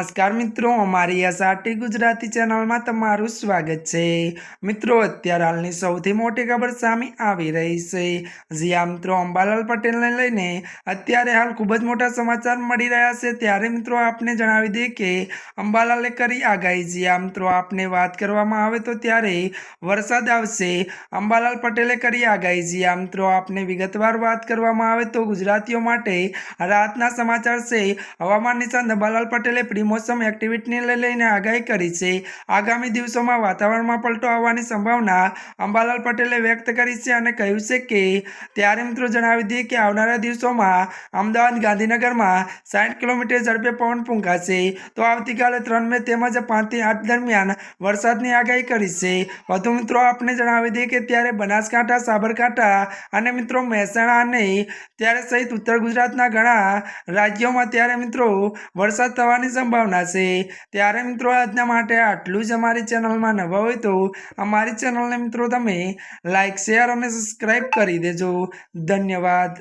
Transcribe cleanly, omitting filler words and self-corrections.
નમસ્કાર મિત્રો, અમારી એસઆરટી ગુજરાતી ચેનલમાં તમારું સ્વાગત છે। મિત્રો, અત્યારે હાલની સૌથી મોટી ખબર સામે આવી રહી છે। જી મિત્રો, અંબાલાલ પટેલને લઈને અત્યારે હાલ ખૂબ જ મોટા સમાચાર મળી રહ્યા છે। ત્યારે મિત્રો આપને જણાવી દઈએ કે અંબાલાલે કરી આગાહી। જી મિત્રો, આપને વાત કરવામાં આવે તો ત્યારે વરસાદ આવશે, અંબાલાલ પટેલે કરી આગાહી। જી મિત્રો, આપને વિગતવાર વાત કરવામાં આવે તો ગુજરાતીઓ માટે રાતના સમાચાર છે। હવામાન નિષ્ણાત અંબાલાલ પટેલે પ્રી મોસમ એક્ટિવિટીને લઈને આગાહી કરી છે। આગામી દિવસોમાં વાતાવરણમાં પલટો આવવાની સંભાવના અંબાલાલ પટેલે વ્યક્ત કરી છે અને કહ્યું છે કે ત્યારે મિત્રો જણાવી દઈએ કે આવનારા દિવસોમાં અમદાવાદ ગાંધીનગરમાં 60 કિલોમીટર ઝડપે પવન ફૂંકાશે। તો આવતીકાલે 3 મે તેમજ 5 થી 8 દરમિયાન વરસાદની આગાહી કરી છે। વધુ મિત્રો આપને જણાવી દઈએ કે ત્યારે બનાસકાંઠા, સાબરકાંઠા અને મિત્રો મહેસાણા અને ત્યારે સહિત ઉત્તર ગુજરાતના ઘણા રાજ્યોમાં ત્યારે મિત્રો વરસાદ થવાની સંભાવના છે। ત્યારે મિત્રો આજના માટે આટલું જ। અમારી ચેનલમાં નવા હોય તો અમારી ચેનલને મિત્રો તમે લાઈક, શેર અને સબસ્ક્રાઈબ કરી દેજો। ધન્યવાદ।